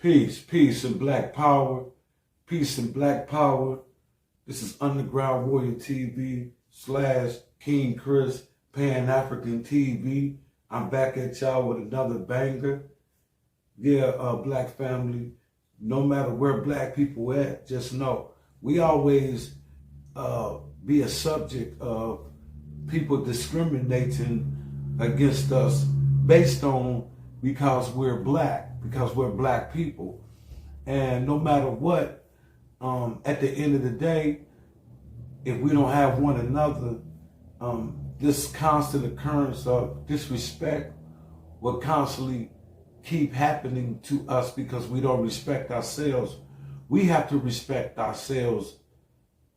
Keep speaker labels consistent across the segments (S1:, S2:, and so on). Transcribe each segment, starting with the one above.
S1: Peace and black power. Peace and black power. This is Underground Warrior TV / King Chris Pan-African TV. I'm back at y'all with another banger. Yeah, black family, no matter where black people at, just know we always be a subject of people discriminating against us based on because we're black people. And no matter what, at the end of the day, if we don't have one another, this constant occurrence of disrespect will constantly keep happening to us because we don't respect ourselves. We have to respect ourselves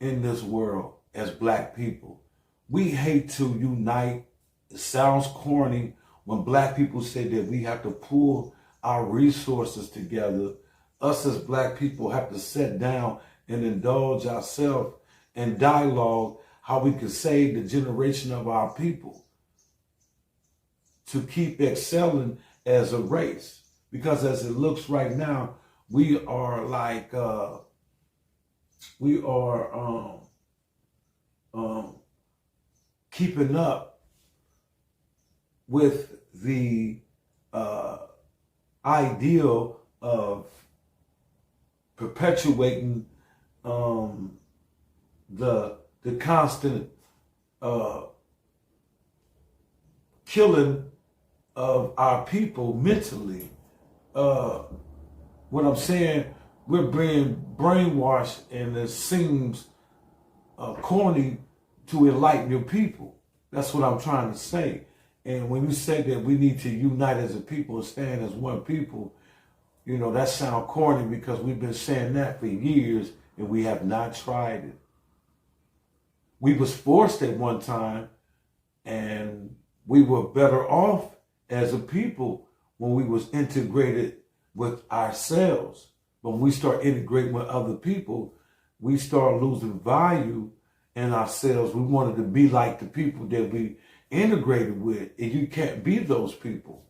S1: in this world as black people. We hate to unite. It sounds corny when black people say that we have to pull our resources together. Us as black people have to sit down and indulge ourselves in dialogue how we can save the generation of our people to keep excelling as a race. Because as it looks right now, we are like, keeping up with the ideal of perpetuating the constant killing of our people mentally. What I'm saying, we're being brainwashed, and it seems corny to enlighten your people. That's what I'm trying to say. And when you say that we need to unite as a people and stand as one people, you know, that sounds corny because we've been saying that for years and we have not tried it. We was forced at one time, and we were better off as a people when we was integrated with ourselves. But when we start integrating with other people, we start losing value in ourselves. We wanted to be like the people that we integrated with, and you can't be those people.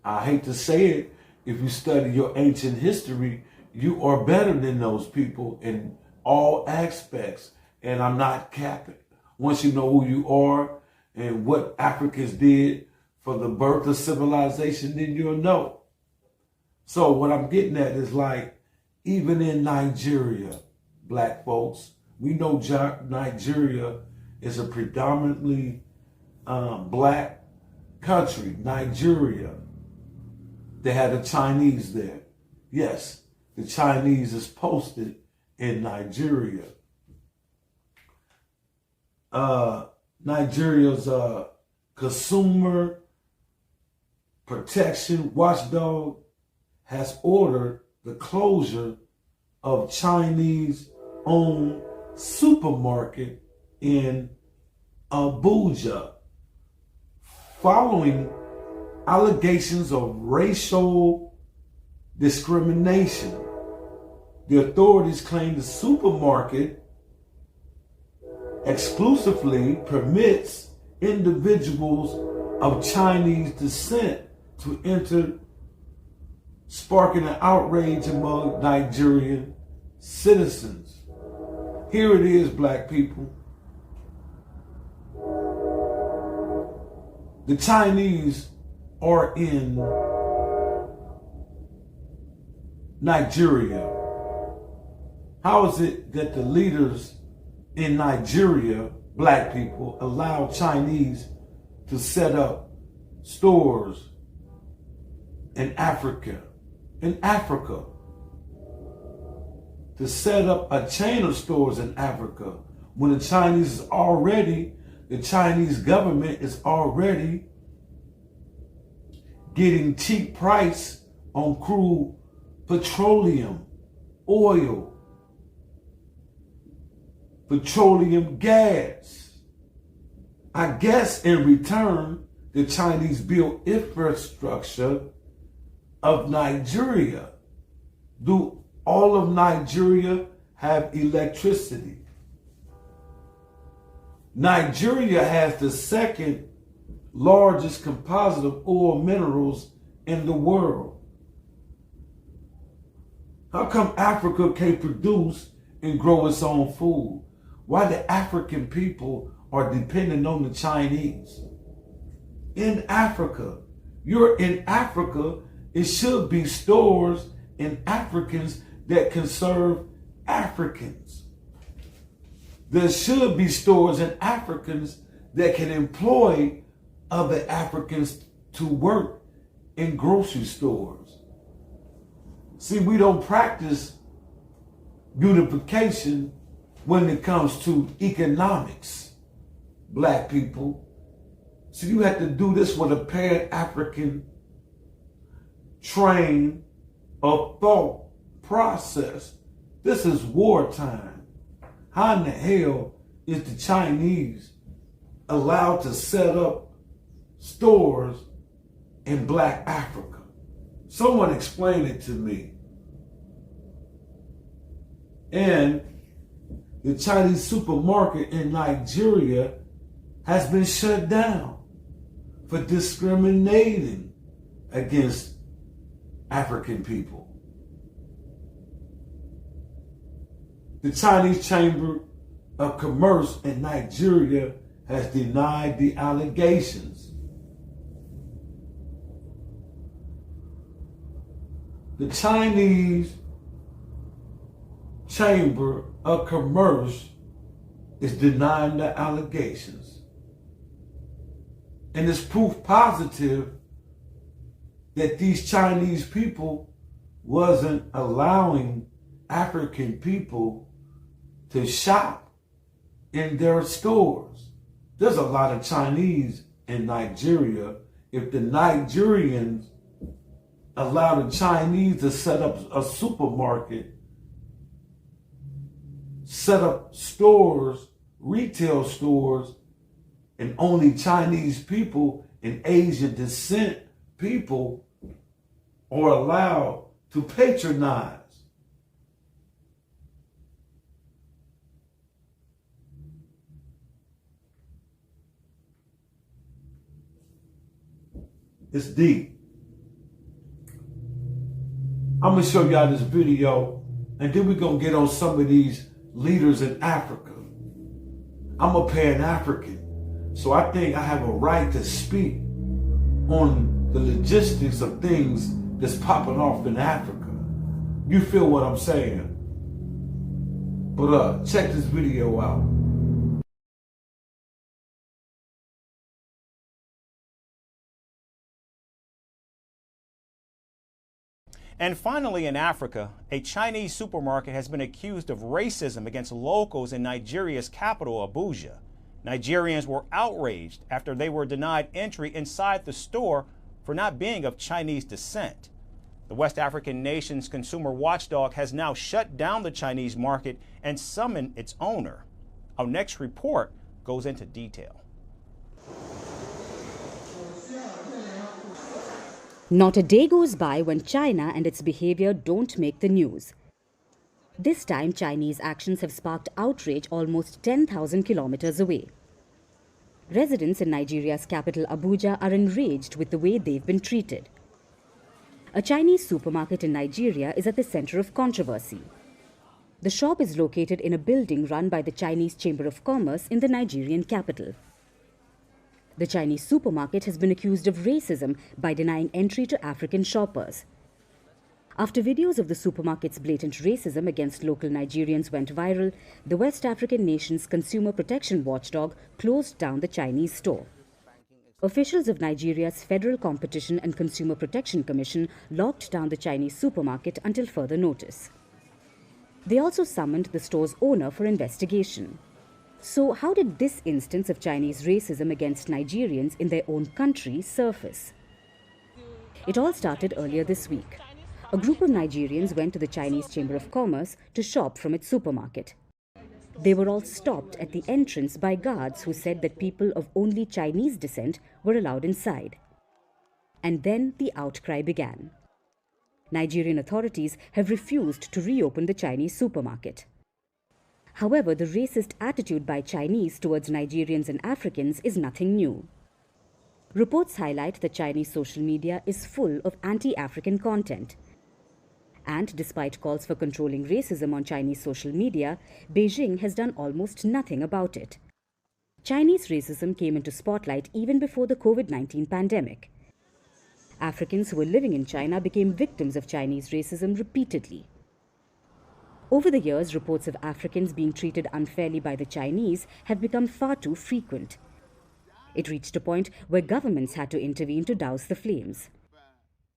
S1: I hate to say it, if you study your ancient history, you are better than those people in all aspects. And I'm not capping. Once you know who you are and what Africans did for the birth of civilization, then you'll know. So what I'm getting at is like, even in Nigeria, black folks, we know Nigeria is a predominantly black country. Nigeria, they had the Chinese there. Yes, the Chinese is posted in Nigeria. Nigeria's consumer protection watchdog has ordered the closure of Chinese-owned supermarket in Abuja following allegations of racial discrimination. The authorities claim the supermarket exclusively permits individuals of Chinese descent to enter, sparking an outrage among Nigerian citizens. Here it is, black people. The Chinese are in Nigeria. How is it that the leaders in Nigeria, black people, allow Chinese to set up stores in Africa? To set up a chain of stores in Africa when the Chinese government is already getting cheap price on crude petroleum, oil, petroleum gas. I guess in return, the Chinese built infrastructure of Nigeria. Do all of Nigeria have electricity? Nigeria has the second largest composite of oil minerals in the world. How come Africa can't produce and grow its own food? Why the African people are dependent on the Chinese? In Africa, you're in Africa, it should be stores and Africans that can serve Africans. There should be stores and Africans that can employ other Africans to work in grocery stores. See, we don't practice unification when it comes to economics, black people. So you have to do this with a Pan-African train of thought process. This is wartime. How in the hell is the Chinese allowed to set up stores in black Africa? Someone explain it to me. And the Chinese supermarket in Nigeria has been shut down for discriminating against African people. The Chinese Chamber of Commerce in Nigeria has denied the allegations. The Chinese Chamber of Commerce is denying the allegations. And it's proof positive that these Chinese people wasn't allowing African people to shop in their stores. There's a lot of Chinese in Nigeria. If the Nigerians allow the Chinese to set up a supermarket, set up stores, retail stores, and only Chinese people and Asian descent people are allowed to patronize. It's deep. I'm going to show y'all this video, and then we're going to get on some of these leaders in Africa. I'm a Pan-African, so I think I have a right to speak on the logistics of things that's popping off in Africa. You feel what I'm saying? But check this video out.
S2: And finally, in Africa, a Chinese supermarket has been accused of racism against locals in Nigeria's capital, Abuja. Nigerians were outraged after they were denied entry inside the store for not being of Chinese descent. The West African nation's consumer watchdog has now shut down the Chinese market and summoned its owner. Our next report goes into detail.
S3: Not a day goes by when China and its behavior don't make the news. This time, Chinese actions have sparked outrage almost 10,000 kilometers away. Residents in Nigeria's capital, Abuja, are enraged with the way they've been treated. A Chinese supermarket in Nigeria is at the center of controversy. The shop is located in a building run by the Chinese Chamber of Commerce in the Nigerian capital. The Chinese supermarket has been accused of racism by denying entry to African shoppers. After videos of the supermarket's blatant racism against local Nigerians went viral, the West African nation's consumer protection watchdog closed down the Chinese store. Officials of Nigeria's Federal Competition and Consumer Protection Commission locked down the Chinese supermarket until further notice. They also summoned the store's owner for investigation. So how did this instance of Chinese racism against Nigerians in their own country surface? It all started earlier this week. A group of Nigerians went to the Chinese Chamber of Commerce to shop from its supermarket. They were all stopped at the entrance by guards who said that people of only Chinese descent were allowed inside. And then the outcry began. Nigerian authorities have refused to reopen the Chinese supermarket. However, the racist attitude by Chinese towards Nigerians and Africans is nothing new. Reports highlight that Chinese social media is full of anti-African content. And despite calls for controlling racism on Chinese social media, Beijing has done almost nothing about it. Chinese racism came into spotlight even before the COVID-19 pandemic. Africans who were living in China became victims of Chinese racism repeatedly. Over the years, reports of Africans being treated unfairly by the Chinese have become far too frequent. It reached a point where governments had to intervene to douse the flames.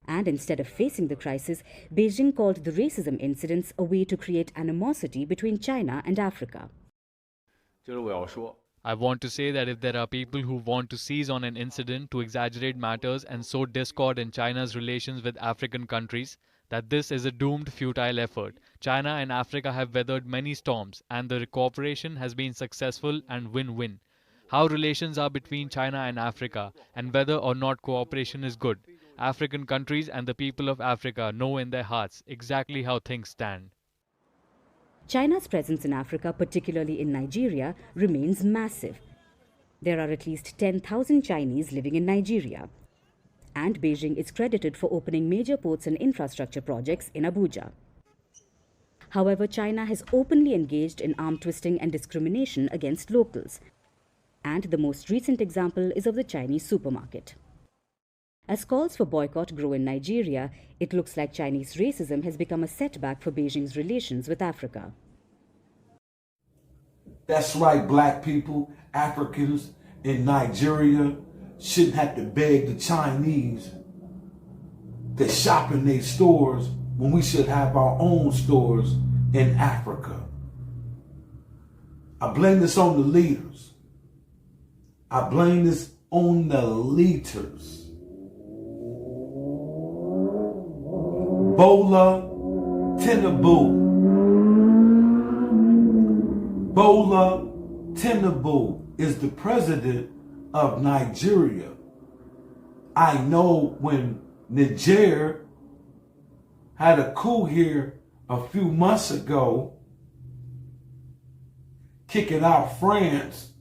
S3: And instead of facing the crisis, Beijing called the racism incidents a way to create animosity between China and Africa.
S4: I want to say that if there are people who want to seize on an incident to exaggerate matters and sow discord in China's relations with African countries, that this is a doomed, futile effort. China and Africa have weathered many storms, and the cooperation has been successful and win-win. How relations are between China and Africa, and whether or not cooperation is good, African countries and the people of Africa know in their hearts exactly how things stand.
S3: China's presence in Africa, particularly in Nigeria, remains massive. There are at least 10,000 Chinese living in Nigeria. And Beijing is credited for opening major ports and infrastructure projects in Abuja. However, China has openly engaged in arm twisting and discrimination against locals. And the most recent example is of the Chinese supermarket. As calls for boycott grow in Nigeria, it looks like Chinese racism has become a setback for Beijing's relations with Africa.
S1: That's right, black people, Africans in Nigeria shouldn't have to beg the Chinese to shop in their stores when we should have our own stores in Africa. I blame this on the leaders. I blame this on the leaders. Bola Tinubu is the president of Nigeria. I know when Niger had a coup here a few months ago, kicking out France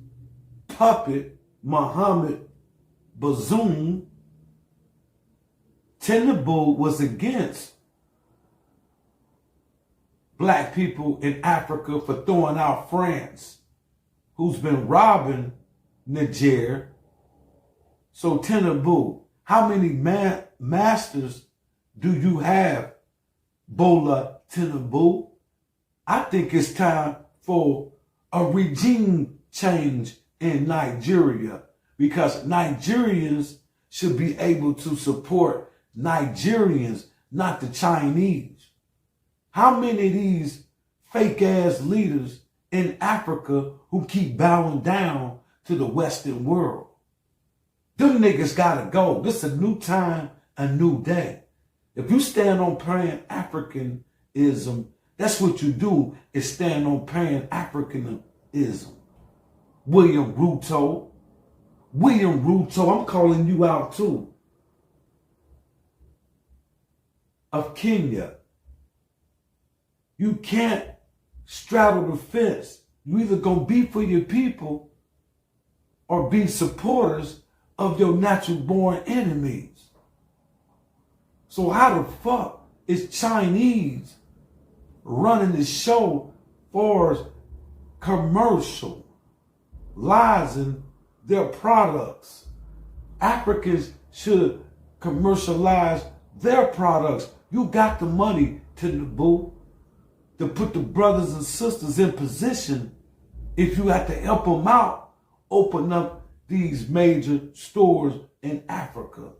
S1: puppet Mohammed Bazoum, Tinubu was against black people in Africa for throwing out France, who's been robbing Niger. So Tinubu, how many masters do you have, Bola Tinubu? I think it's time for a regime change in Nigeria, because Nigerians should be able to support Nigerians, not the Chinese. How many of these fake ass leaders in Africa who keep bowing down to the Western world? Them niggas gotta go. This is a new time, a new day. If you stand on Pan-Africanism, that's what you do, is stand on Pan-Africanism. William Ruto, I'm calling you out too. Of Kenya. You can't straddle the fence. You either gonna be for your people or be supporters of your natural born enemies. So how the fuck is Chinese running the show for commercializing their products? Africans should commercialize their products. You got the money, Tinubu, to put the brothers and sisters in position. If you have to help them out, open up these major stores in Africa.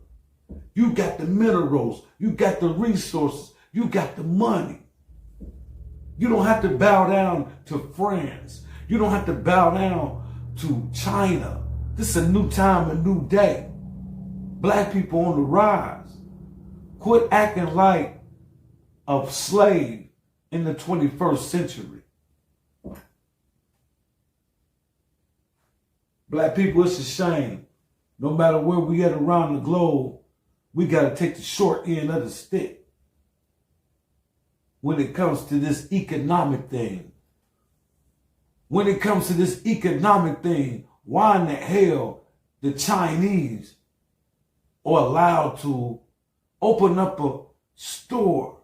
S1: You got the minerals, you got the resources, you got the money. You don't have to bow down to France. You don't have to bow down to China. This is a new time, a new day. Black people on the rise. Quit acting like a slave in the 21st century. Black people, it's a shame. No matter where we at around the globe, we got to take the short end of the stick when it comes to this economic thing. When it comes to this economic thing, why in the hell the Chinese are allowed to open up a store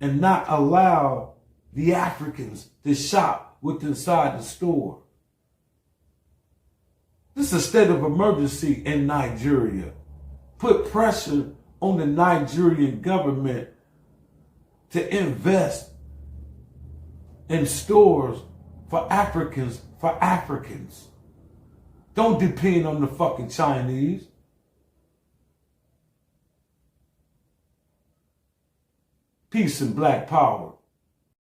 S1: and not allow the Africans to shop within inside the store. This is a state of emergency in Nigeria. Put pressure on the Nigerian government to invest in stores for Africans. Don't depend on the fucking Chinese. Peace and black power.